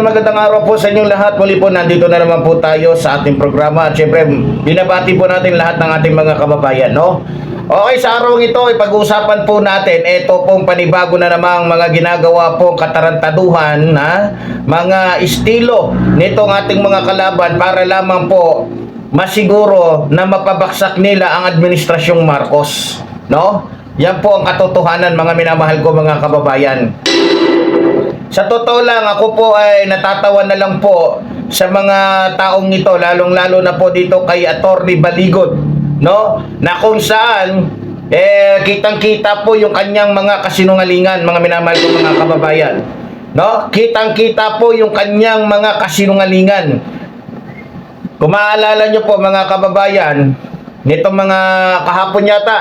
magandang araw po sa inyong lahat. Muli po nandito na naman po tayo sa ating programa. At syempre, binabati po natin lahat ng ating mga kababayan, no? Okay, sa araw ito, ipag-uusapan po natin ito pong panibago na namang mga ginagawa pong katarantaduhan na mga estilo nitong ating mga kalaban para lamang po masiguro na mapabaksak nila ang administrasyong Marcos, no? Yan po ang katotohanan, mga minamahal ko mga kababayan. Sa totoo lang, ako po ay natatawa na lang po sa mga taong ito, lalong-lalo na po dito kay Atty. Baligod, no? Na kung saan kitang-kita po yung kanyang mga kasinungalingan, mga minamahal ko mga kababayan, no? Kitang-kita po yung kanyang mga kasinungalingan. Kung maalala nyo po mga kababayan, nitong mga kahapon yata,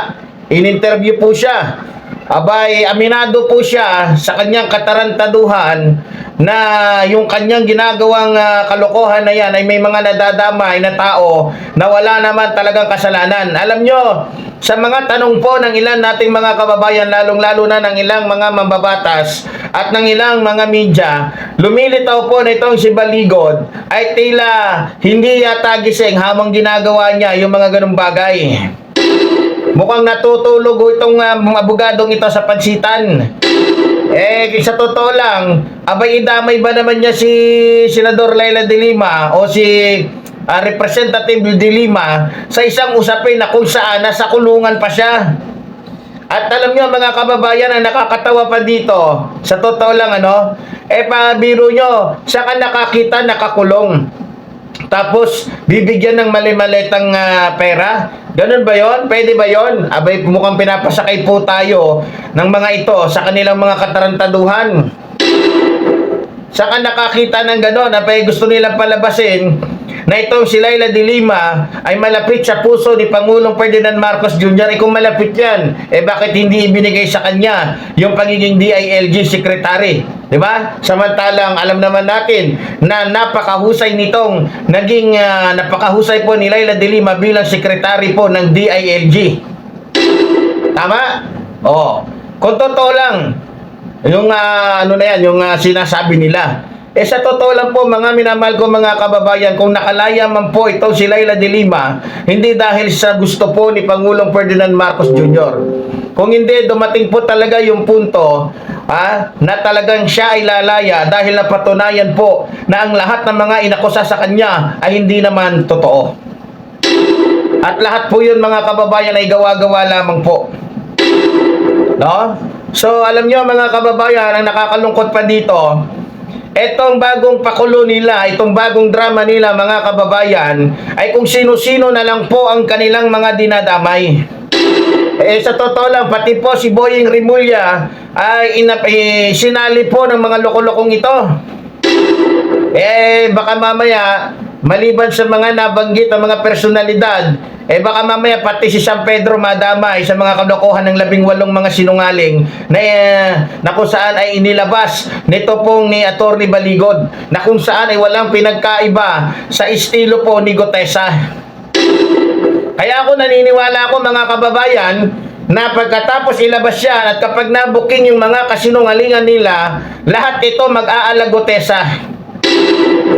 in-interview po siya. Abay, aminado po siya sa kanyang katarantaduhan na yung kanyang ginagawang kalokohan na yan ay may mga nadadamay na tao na wala naman talagang kasalanan. Alam nyo, sa mga tanong po ng ilan nating mga kababayan, lalong-lalo na ng ilang mga mambabatas at ng ilang mga media, lumilitaw po na itong si Baligod ay tila hindi yata gising habang ginagawa niya yung mga ganung bagay. Mukhang natutulog itong abogadong ito sa pansitan. Sa totoo lang, abay idamay ba naman niya si Senador Leila de Lima o si Representative de Lima sa isang usapin na kung saan nasa kulungan pa siya. At alam niyo mga kababayan, ang nakakatawa pa dito, sa totoo lang pabiro nyo, saka nakakita nakakulong. Tapos, bibigyan ng mali-malitang pera. Ganun ba yon? Pwede ba yon? Abay, mukhang pinapasakay po tayo ng mga ito sa kanilang mga katarantaduhan. Saka nakakita ng gano'n, abay gusto nilang palabasin na itong si Leila de Lima ay malapit sa puso ni Pangulong Ferdinand Marcos Jr. Kung malapit yan, bakit hindi ibinigay sa kanya yung pagiging DILG secretary? Diba? Samantalang alam naman natin na napakahusay nitong naging napakahusay po ni Leila de Lima bilang secretary po ng DILG. Tama? Oo. Kung totoo lang, yung yung sinasabi nila. Sa totoo lang po mga minamahal ko mga kababayan, kung nakalaya man po ito si Leila de Lima, hindi dahil sa gusto po ni Pangulong Ferdinand Marcos Jr. Kung hindi, dumating po talaga yung punto na talagang siya ay lalaya dahil napatunayan po na ang lahat ng mga inakusa sa kanya ay hindi naman totoo. At lahat po yun mga kababayan ay gawa-gawa lamang po. No? So alam nyo mga kababayan, ang nakakalungkot pa dito, etong bagong pakulo nila, itong bagong drama nila mga kababayan, ay kung sino-sino na lang po ang kanilang mga dinadamay. Sa totoo lang, pati po si Boying Rimulya ay sinali po ng mga loko-lokong ito. Baka mamaya, maliban sa mga nabanggit ng mga personalidad, baka mamaya pati si San Pedro madamay sa mga kalokohan ng 18 mga sinungaling na kung saan ay inilabas nito pong ni Atty. Baligod, na kung saan ay walang pinagkaiba sa estilo po ni Gotesa. Kaya ako naniniwala ako mga kababayan na pagkatapos ilabas yan at kapag nabuking yung mga kasinungalingan nila, lahat ito mag-aala Gotesa.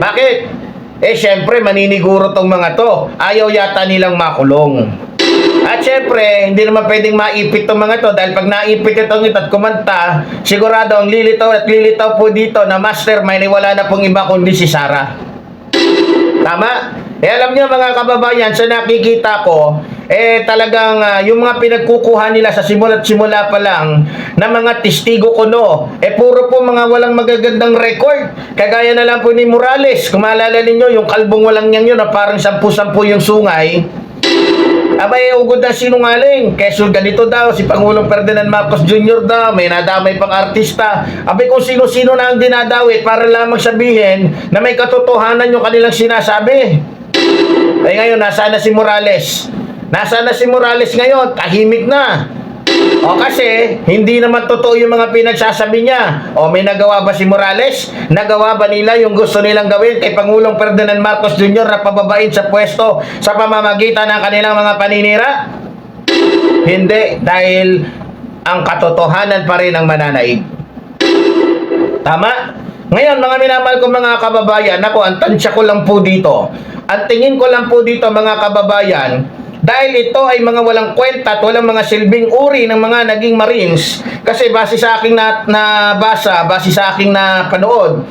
Bakit? Syempre, maniniguro tong mga to. Ayaw yata nilang makulong. At syempre, hindi naman pwedeng maipit tong mga to dahil pag naipit itong ito at kumanta, sigurado ang lilitaw at lilitaw po dito na mastermind ay wala na pong iba kundi si Sara. Tama? Alam nyo mga kababayan, sa nakikita ko, talagang yung mga pinagkukuha nila sa simula't-simula pa lang na mga testigo kuno, puro po mga walang magagandang record. Kagaya na lang po ni Morales. Kung maalala ninyo, yung kalbong walang niyang yun na parang 10-10 yung sungay. Abay, ugod na sinungaling. Keso ganito daw, si Pangulong Ferdinand Marcos Jr. daw, may nadamay pang artista. Abay, kung sino-sino na ang dinadawit para lamang sabihin na may katotohanan yung kanilang sinasabi. Ngayon, nasaan na si Morales? Nasaan na si Morales ngayon? Tahimik na. Kasi hindi naman totoo yung mga pinagsasabi niya. May nagawa ba si Morales? Nagawa ba nila yung gusto nilang gawin kay Pangulong Ferdinand Marcos Jr. na pababain sa pwesto sa pamamagitan ng kanilang mga paninira? Hindi, dahil ang katotohanan pa rin ang mananaig. Tama? Ngayon, mga minamahal ko mga kababayan, ako, ang tansya ko lang po dito, ang tingin ko lang po dito mga kababayan, dahil ito ay mga walang kwenta at walang mga silbing uri ng mga naging Marines, kasi base sa aking nabasa, base sa aking napanood,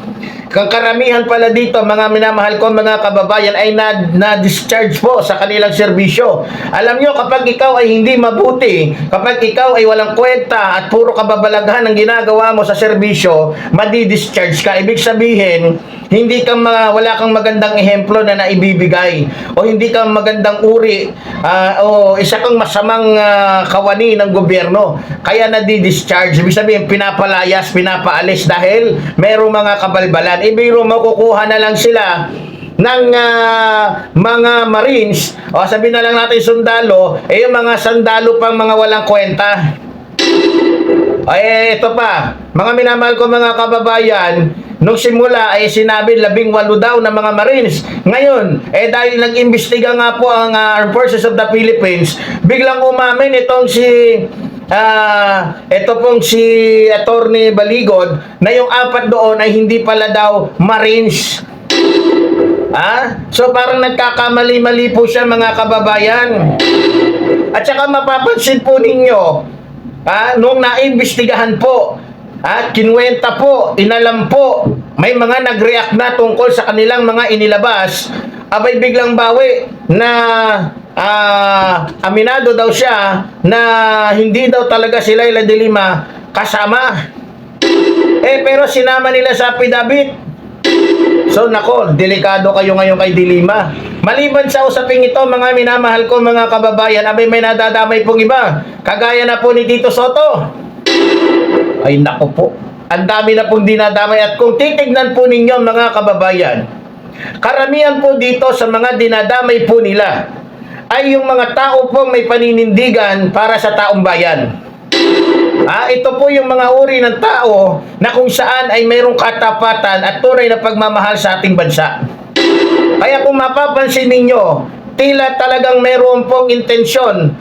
kang karamihan pala dito, mga minamahal ko mga kababayan, ay na-discharge po sa kanilang serbisyo. Alam nyo, kapag ikaw ay hindi mabuti, kapag ikaw ay walang kwenta at puro kababalaghan ang ginagawa mo sa serbisyo, madi-discharge ka. Ibig sabihin, hindi ka wala kang magandang ehemplo na naibibigay, o hindi ka magandang uri, o isa kang masamang kawani ng gobyerno, kaya nadi-discharge. Ibig sabihin, pinapalayas, pinapaalis dahil merong mga kabalbalan. Ibiro makukuha na lang sila ng mga Marines, o sabihin na lang natin sundalo, yung mga sandalo pang mga walang kwenta. Ay, ito pa, mga minamahal ko mga kababayan, nung simula ay sinabi 18 daw ng mga Marines. Ngayon, dahil nag-imbestiga nga po ang Armed Forces of the Philippines, biglang umamin itong ito pong si Attorney Baligod na yung 4 doon ay hindi pala daw Marines. So parang nagkakamali-mali po siya mga kababayan. At saka mapapansin po ninyo, nung naimbestigahan po, kinwenta po, inalam po, may mga nag-react na tungkol sa kanilang mga inilabas, abay biglang bawi na aminado daw siya na hindi daw talaga sila Ila de Lima kasama. Pero sinama nila sa affidavit. So nako, delikado kayo ngayon kay de Lima. Maliban sa usaping ito, mga minamahal ko mga kababayan, abay may nadadamay pong iba. Kagaya na po ni Tito Soto. Ay nako po, ang dami na pong dinadamay. At kung titignan po ninyo mga kababayan, karamihan po dito sa mga dinadamay po nila ay yung mga tao pong may paninindigan para sa taong bayan. Ito po yung mga uri ng tao na kung saan ay mayroong katapatan at tunay na pagmamahal sa ating bansa. Kaya kung mapapansin ninyo, tila talagang meron pong intensyon,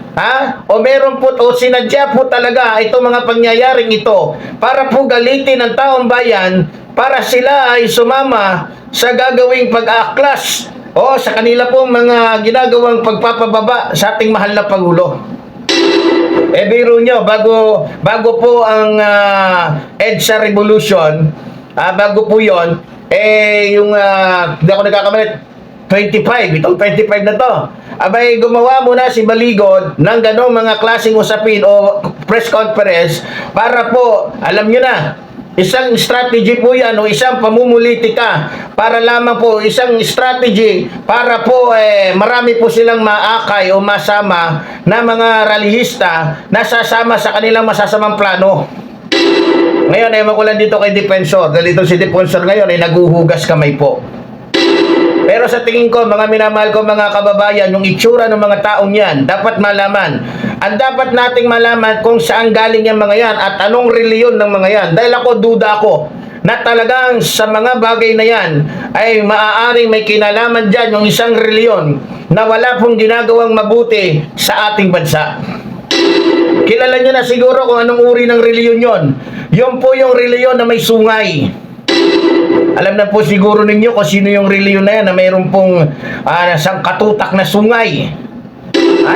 o meron po, o sinadya po talaga itong mga pangyayaring ito para po galitin ang taong bayan, para sila ay sumama sa gagawing pag-aaklas o sa kanila pong mga ginagawang pagpapababa sa ating mahal na Pangulo. Biro nyo, bago po ang EDSA Revolution, bago po yon, yung hindi ako nagkakamali, 25, itong 25 na to, abay gumawa muna si Baligod ng ganong mga klaseng usapin o press conference para po, alam nyo na, isang strategy po yan o isang pamumulitika para lamang po isang strategy para po marami po silang maakay o masama na mga rallyista na sasama sa kanilang masasamang plano. Ngayon ay makulan dito kay Defensor, dahil ito si Defensor ngayon ay naguhugas kamay po. Pero sa tingin ko, mga minamahal ko mga kababayan, yung itsura ng mga taong yan, dapat malaman. Ang dapat nating malaman kung saan galing yung mga yan at anong reliyon ng mga yan. Dahil ako, duda ako na talagang sa mga bagay na yan ay maaaring may kinalaman dyan yung isang reliyon na wala pong ginagawang mabuti sa ating bansa. Kilala nyo na siguro kung anong uri ng reliyon yon. Yun po yung reliyon na may sungay. Alam na po siguro ninyo kung sino yung reliyon na yan na mayroon pong isang katutak na sungay.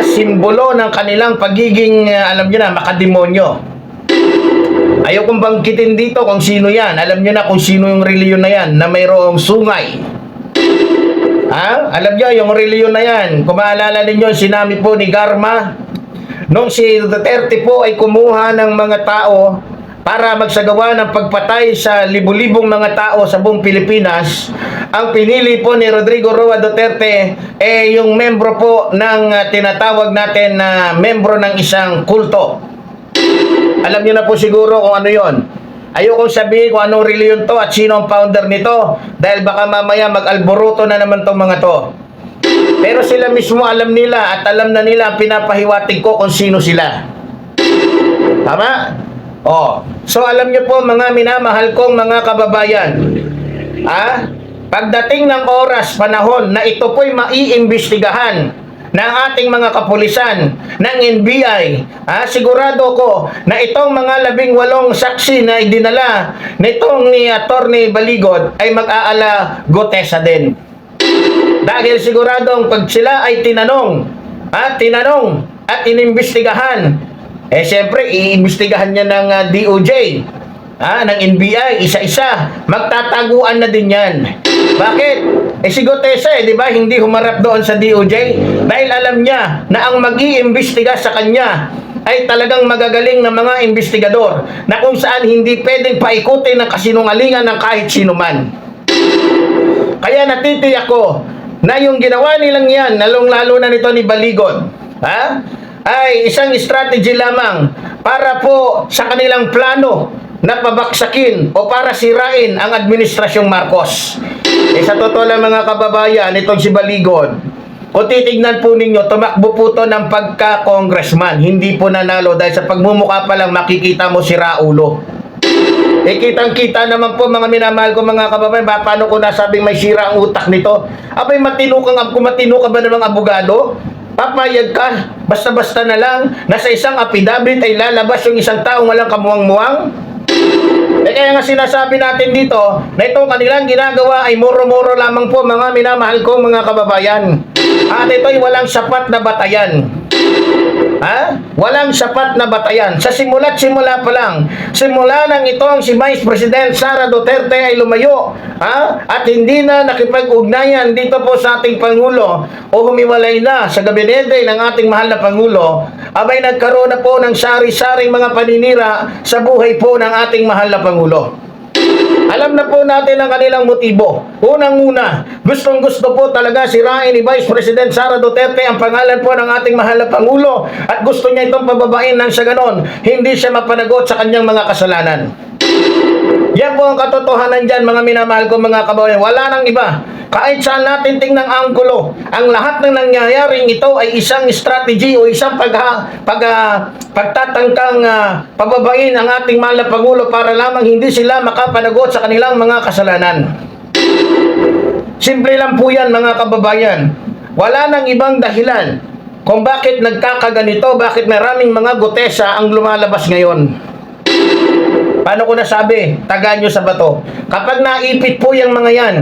Simbolo ng kanilang pagiging, alam nyo na, makademonyo. Ayaw kong bangkitin dito kung sino yan. Alam nyo na kung sino yung reliyon na yan na mayroong sungay. Alam nyo, yung reliyon na yan, kung maalala ninyo, sinami po ni Garma, nung si Duterte po ay kumuha ng mga tao para magsagawa ng pagpatay sa libu-libong mga tao sa buong Pilipinas, ang pinili po ni Rodrigo Roa Duterte yung membro po ng tinatawag natin na membro ng isang kulto. Alam niyo na po siguro kung ano yon. Ayokong sabihin kung anong reliyon to at sino ang founder nito, dahil baka mamaya mag-alboroto na naman tong mga to. Pero sila mismo alam nila at alam na nila ang pinapahiwatig ko kung sino sila. Tama? So alam niyo po mga minamahal kong mga kababayan, pagdating ng oras, panahon na ito po'y maiimbestigahan ng ating mga kapulisan, ng NBI, sigurado ko na itong mga 18 saksi na idinala nitong ni Atty. Baligod ay mag-aala gotesa din. Dahil siguradong pag sila ay tinanong at inimbestigahan, siyempre iimbestigahan niya ng DOJ, ng NBI, isa-isa, magtataguan na din yan. Bakit? Si Gutesa, di ba, hindi humarap doon sa DOJ dahil alam niya na ang mag-iimbestiga sa kanya ay talagang magagaling na mga investigador na kung saan hindi pwedeng paikutin ng kasinungalingan ng kahit sino man. Kaya natitiyak ko na yung ginawa nilang yan, lalong-lalo na nito ni Baligod, ay isang strategy lamang para po sa kanilang plano na pabaksakin o para sirain ang administrasyong Marcos. Sa totoo lang mga kababayan, itong si Baligod, kung titignan po ninyo, tumakbo po to ng pagka-congressman, hindi po nanalo dahil sa pagmumukha pa lang makikita mo si Raulo. Kitang-kita naman po mga minamahal ko mga kababayan, paano ko nasabing may sira ang utak nito? Abay, matino ka ba namang abogado? Papayag ka, basta-basta na lang, nasa isang affidavit ay lalabas yung isang taong walang kamuwang-muwang? Kaya nga sinasabi natin dito na itong kanilang ginagawa ay muro-muro lamang po mga minamahal ko mga kababayan. At ito'y walang sapat na batayan. Walang sapat na batayan. Sa simula pa lang, simula nang itong si Vice President Sara Duterte ay lumayo, at hindi na nakipag-ugnayan dito po sa ating Pangulo o humiwalay na sa gabinete ng ating mahal na Pangulo, abay nagkaroon na po ng sari-saring mga paninira sa buhay po ng ating mahal na Pangulo. Alam na po natin ang kanilang motibo. Unang-una, gustong-gusto po talaga sirain ni Vice President Sara Duterte ang pangalan po ng ating mahal na Pangulo at gusto niya itong pababain nang sa ganon, hindi siya mapanagot sa kanyang mga kasalanan. Yan po ang katotohanan dyan mga minamahal ko mga kababayan. Wala nang iba. Kahit saan natin tingnan ang anggulo, ang lahat ng nangyayaring ito ay isang strategy o isang pagtatangkang pababain ang ating mahal na Pangulo para lamang hindi sila makapanagot sa kanilang mga kasalanan. Simple lang po yan mga kababayan. Wala nang ibang dahilan kung bakit nagkakaganito, bakit maraming mga gotesa ang lumalabas ngayon. Paano ko nasabi? Tagaan nyo sa bato. Kapag naipit po yung mga yan,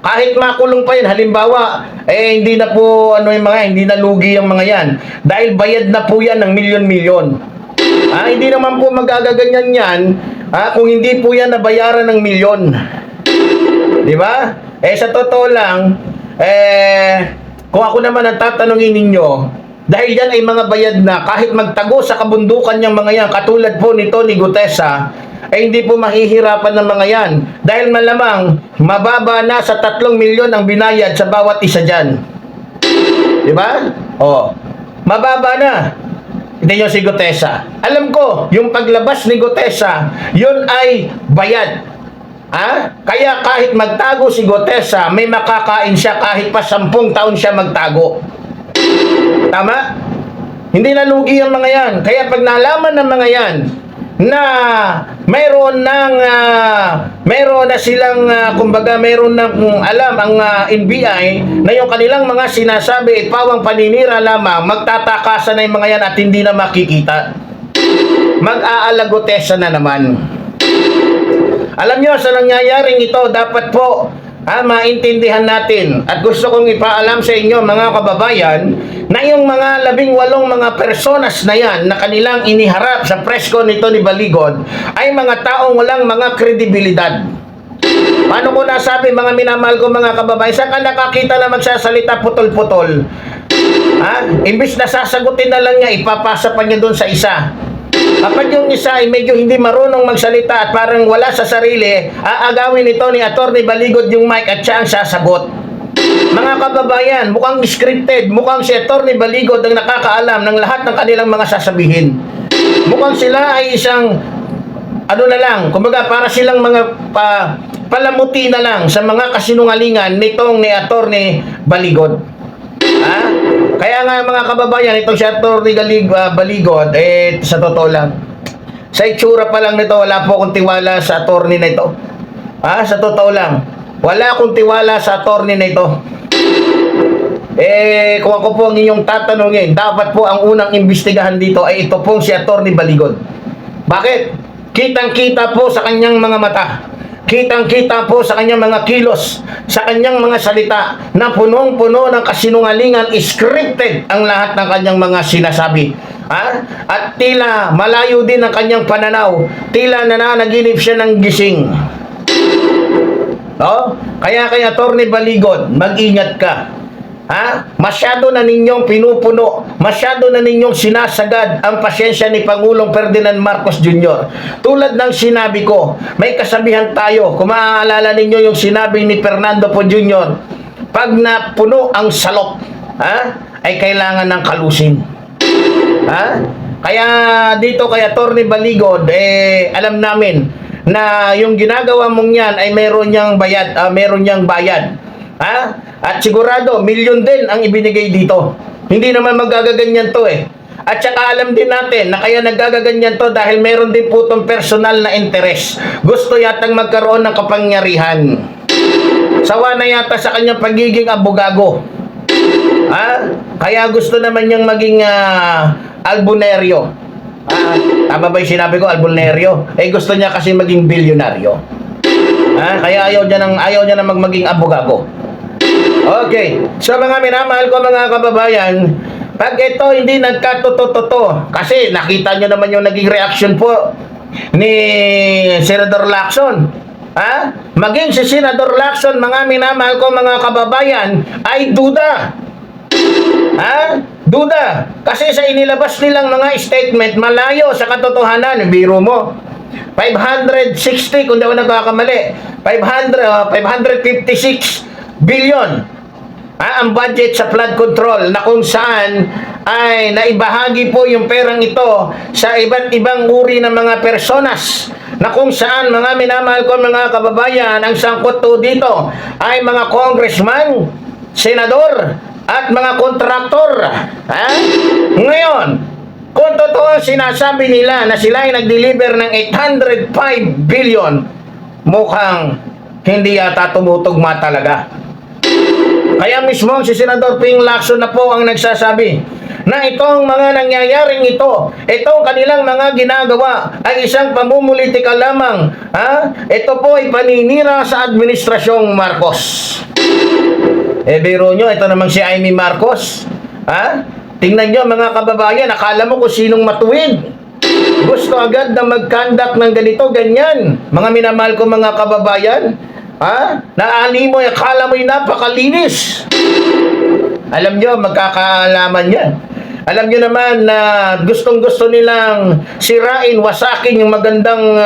kahit makulong pa yan, halimbawa, hindi na po, hindi na lugi yung mga yan. Dahil bayad na po yan ng milyon-milyon. Hindi naman po magagaganyan yan, kung hindi po yan nabayaran ng milyon. Di ba? Sa totoo lang, kung ako naman ang tatanungin ninyo, dahil yan ay mga bayad na, kahit magtago sa kabundukan niyang mga yan, katulad po nito ni Gutesa, hindi po mahihirapan ng mga yan. Dahil malamang, mababa na sa 3 milyon ang binayad sa bawat isa dyan. Diba? Mababa na. Hindi nyo si Gutesa. Alam ko, yung paglabas ni Gutesa, yun ay bayad. Kaya kahit magtago si Gutesa, may makakain siya kahit pa 10 taon siya magtago. Tama? Hindi na lugi ang mga yan. Kaya pag nalaman ng mga yan, na mayroon na silang kumbaga mayroon na alam ang NBI na yung kanilang mga sinasabi pawang paninira lamang, magtatakasan na yung mga yan at hindi na makikita. Mag-aalagotesa na naman. Alam nyo, sa nangyayaring ito, dapat po maintindihan natin at gusto kong ipaalam sa inyo mga kababayan na yung mga 18 mga personas na yan na kanilang iniharap sa presko nito ni Baligod ay mga taong walang mga kredibilidad. Paano ko nasabi mga minamahal ko mga kababayan? Saan ka nakakita na magsasalita putol-putol? Imbis na sasagutin na lang niya, ipapasa pa niya doon sa isa. Kapag yung isa ay medyo hindi marunong magsalita at parang wala sa sarili, aagawin ito ni Atty. Baligod yung mic at siya ang sasagot. Mga kababayan, mukhang scripted, mukhang si Atty. Baligod ang nakakaalam ng lahat ng kanilang mga sasabihin. Mukhang sila ay isang, kumbaga para silang mga palamuti na lang sa mga kasinungalingan nitong ni Atty. Baligod. Kaya nga mga kababayan, itong si Atty. Baligod, sa totoo lang, sa itsura pa lang nito, wala po akong tiwala sa attorney na ito. Sa totoo lang, wala akong tiwala sa attorney na ito. kung ako po ang inyong tatanungin, dapat po ang unang imbestigahan dito ay ito pong si Atty. Baligod. Bakit? Kitang-kita po sa kanyang mga mata. Kitang-kita po sa kanyang mga kilos, sa kanyang mga salita na punong-puno ng kasinungalingan, scripted ang lahat ng kanyang mga sinasabi. At tila malayo din ang kanyang pananaw, tila nananaginip siya ng gising. No? Kaya Atty. Baligod, mag-ingat ka. Masyado na ninyong pinupuno, masyado na ninyong sinasagad ang pasyensya ni Pangulong Ferdinand Marcos Jr. Tulad ng sinabi ko, may kasabihan tayo, kung maaalala ninyo yung sinabi ni Fernando Po Jr., pag napuno ang salok, ay kailangan ng kalusin. Kaya dito kay Atty. Baligod, alam namin na yung ginagawa mong yan ay meron niyang bayad. At sigurado, milyon din ang ibinigay dito. Hindi naman magagaganyan to At saka alam din natin na kaya nagagaganyan to dahil meron din po itong personal na interes. Gusto yatang magkaroon ng kapangyarihan. Sawa na yata sa kanyang pagiging abogado. Kaya gusto naman niyang maging albuneryo. Tama ba yung sinabi ko, albuneryo? Gusto niya kasi maging bilyonaryo. Kaya ayaw niya na maging abogado. Okay, so mga minamahal ko mga kababayan, pag ito hindi nagkatoto-toto, kasi nakita nyo naman yung naging reaction po ni Senador Lacson. Maging si Senador Lacson, mga minamahal ko mga kababayan, ay duda. Duda. Kasi sa inilabas nilang mga statement, malayo sa katotohanan. Biro mo, 560, kung di ako nagkakamali, 556 billion ang budget sa flood control, na kung saan ay naibahagi po yung perang ito sa iba't ibang uri ng mga personas, na kung saan mga minamahal ko mga kababayan, ang sangkot to dito ay mga congressman, senador at mga kontraktor. Ngayon, kung totoo sinasabi nila na sila ay nag-deliver ng 805 billion, mukhang hindi yata tumutugma talaga. Kaya mismo si Senador Ping Lacson na po ang nagsasabi na itong mga nangyayaring itong kanilang mga ginagawa ay isang pamumulitika lamang. Ito po ay paninira sa administrasyong Marcos. Biro nyo, ito namang si Amy Marcos. Tingnan nyo mga kababayan, akala mo kung sinong matuwid. Gusto agad na mag-conduct ng ganito, ganyan. Mga minamahal ko mga kababayan, naali mo, akala mo'y napakalinis. Alam nyo, magkakaalaman yan. Alam nyo naman na gustong-gusto nilang sirain, wasakin yung magandang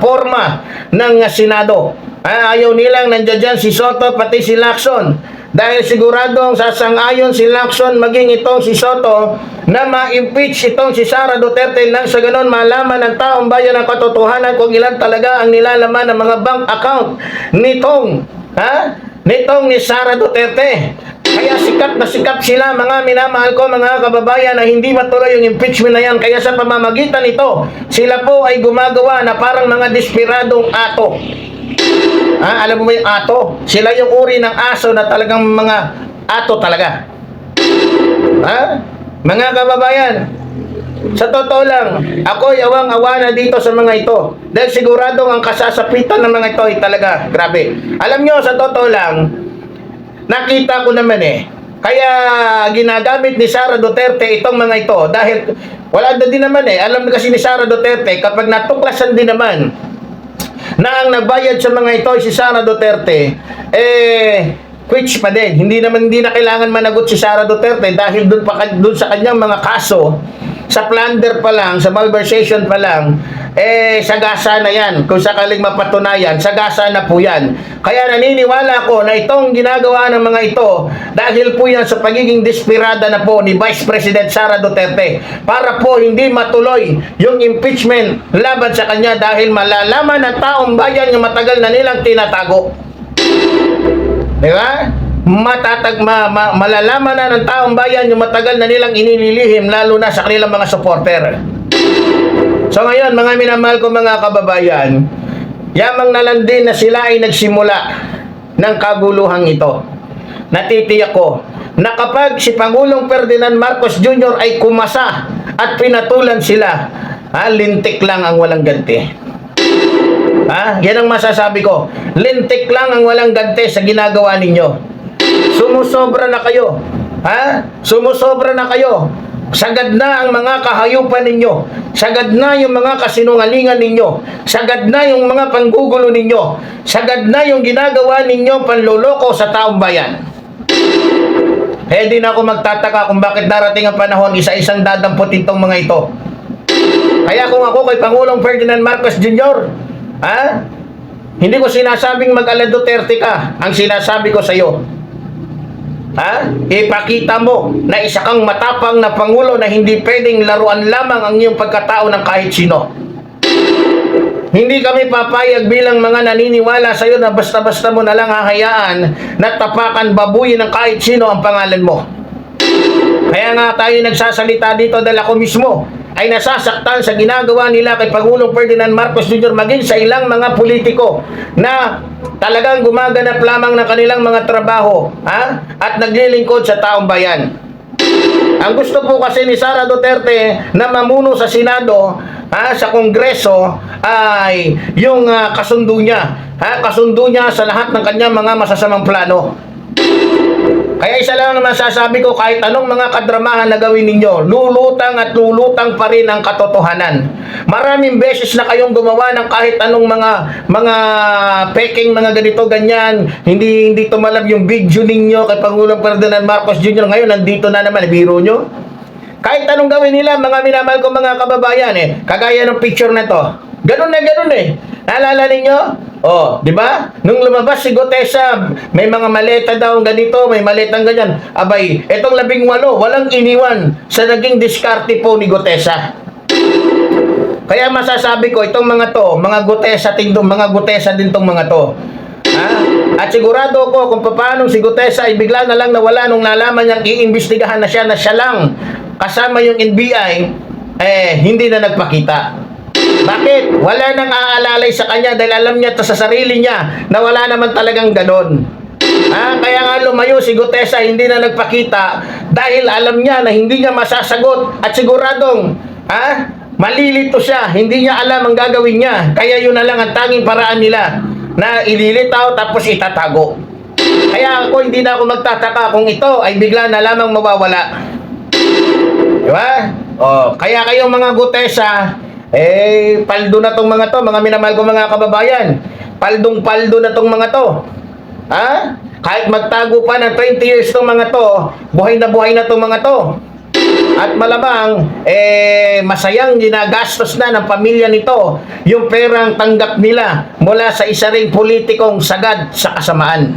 forma ng Senado. Ayaw nilang nandiyan dyan si Soto pati si Lacson. Dahil siguradong sasang-ayon si Lacson maging itong si Soto na ma-impeach itong si Sara Duterte nang sa ganon malaman ng taong bayan ang katotohanan kung ilan talaga ang nilalaman ng mga bank account nitong ni Sara Duterte. Kaya sikat na sikat sila mga minamahal ko mga kababayan na hindi matuloy yung impeachment na yan. Kaya sa pamamagitan nito, sila po ay gumagawa na parang mga desperadong ato. Alam mo ba yung ato? Sila yung uri ng aso na talagang mga ato talaga. Mga kababayan, sa totoo lang, ako'y awang-awa na dito sa mga ito. Dahil siguradong ang kasasapitan ng mga ito ay talaga grabe. Alam nyo, sa totoo lang, nakita ko naman kaya ginagamit ni Sara Duterte itong mga ito. Dahil wala na din naman alam kasi ni Sara Duterte, kapag natuklasan din naman na ang nagbayad sa mga ito ay si Sara Duterte, quits pa din. Hindi na kailangan managot si Sara Duterte dahil dun sa kanyang mga kaso, sa plunder pa lang, sa malversation pa lang, sagasa na yan. Kung sakaling mapatunayan, sagasa na po yan. Kaya naniniwala ko na itong ginagawa ng mga ito, dahil po yan sa pagiging desperada na po ni Vice President Sara Duterte, para po hindi matuloy yung impeachment laban sa kanya dahil malalaman ng taong bayan yung matagal na nilang tinatago. Diba? Malalaman na ng taong bayan yung matagal na nilang inililihim, lalo na sa kanilang mga supporter. So ngayon, mga minamahal ko mga kababayan, yamang nalang din na sila ay nagsimula ng kaguluhang ito. Natitiyak ko na kapag si Pangulong Ferdinand Marcos Jr. ay kumasa at pinatulan sila, lintik lang ang walang ganti. Yan ang masasabi ko. Lintik lang ang walang ganti sa ginagawa ninyo. Sumusobra na kayo. Sumusobra na kayo. Sagad na ang mga kahayupan ninyo. Sagad na yung mga kasinungalingan ninyo. Sagad na yung mga panggugulo ninyo. Sagad na yung ginagawa ninyo panloloko sa taong bayan. Di na ako magtataka kung bakit darating ang panahon, isa-isang dadampot itong mga ito. Kaya kung ako kay Pangulong Ferdinand Marcos Jr., hindi ko sinasabing mag-ala Duterte ka. Ang sinasabi ko sa iyo, ipakita mo na isa kang matapang na Pangulo na hindi pwedeng laruan lamang ang iyong pagkatao ng kahit sino. Hindi kami papayag bilang mga naniniwala sa iyo na basta-basta mo na lang hahayaan na tapakan babuyin ng kahit sino ang pangalan mo. Kaya nga tayo nagsasalita dito dahil ako mismo ay nasasaktan sa ginagawa nila kay Pangulong Ferdinand Marcos Jr. maging sa ilang mga politiko na talagang gumaganap lamang ng kanilang mga trabaho at naglilingkod sa taong bayan. Ang gusto po kasi ni Sara Duterte na mamuno sa Senado, sa Kongreso, ay yung kasundo niya. Kasundo niya sa lahat ng kanyang mga masasamang plano. Kaya isa lang naman masasabi ko, kahit anong mga kadramahan na gawin ninyo, lulutang at lulutang pa rin ang katotohanan. Maraming beses na kayong gumawa ng kahit anong mga peking, mga ganito, ganyan. Hindi tumalab yung video ninyo kay Pangulong Ferdinand Marcos Jr. Ngayon, nandito na naman, biro nyo. Kahit anong gawin nila, mga minamahal ko mga kababayan, kagaya ng picture na to. Ganun na ganun Naalala ninyo? Di ba? Nung lumabas si Gutesa, may mga maleta daw ganito, may maletang ganyan. Abay, etong 18, walang iniwan sa naging diskarte po ni Gutesa. Kaya masasabi ko, itong mga to, mga Gutesa din tong mga to. At sigurado ko kung paano si Gutesa ay bigla na lang nawala nung nalaman niyang iimbestigahan na siya lang kasama yung NBI, hindi na nagpakita. Bakit? Wala nang aalalay sa kanya dahil alam niya to sa sarili niya na wala naman talagang ganon. Kaya nga lumayo si Gutesa, hindi na nagpakita dahil alam niya na hindi niya masasagot at siguradong malilito siya, hindi niya alam ang gagawin niya. Kaya yun na lang ang tanging paraan nila na ililitaw tapos itatago. Kaya ako hindi na ako magtataka kung ito ay bigla na lamang mawawala. Diba? Kaya kayong mga Gutesa, paldo na tong mga to, mga minamahal ko mga kababayan. Paldong-paldo na tong mga to. Kahit magtago pa ng 20 years tong mga to, buhay na tong mga to. At malamang, masayang ginagastos na ng pamilya nito yung perang tanggap nila mula sa isa ring politikong sagad sa kasamaan.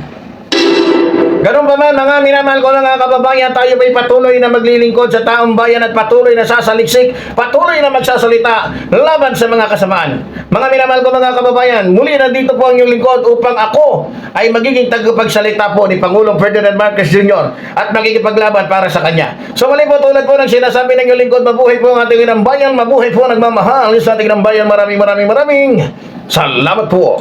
Ganun pa man, mga minamahal ko mga kababayan, tayo ba'y patuloy na maglilingkod sa taong bayan at patuloy na sasaliksik, patuloy na magsasalita laban sa mga kasamaan. Mga minamahal ko mga kababayan, muli nandito po ang inyong lingkod upang ako ay magiging tagapagsalita po ni Pangulong Ferdinand Marcos Jr. at magkikipaglaban para sa kanya. So muli po, tulad po ng sinasabi ng inyong lingkod, mabuhay po ang ating inang bayan, mabuhay po nagmamahal sa ating inang bayan. Maraming salamat po.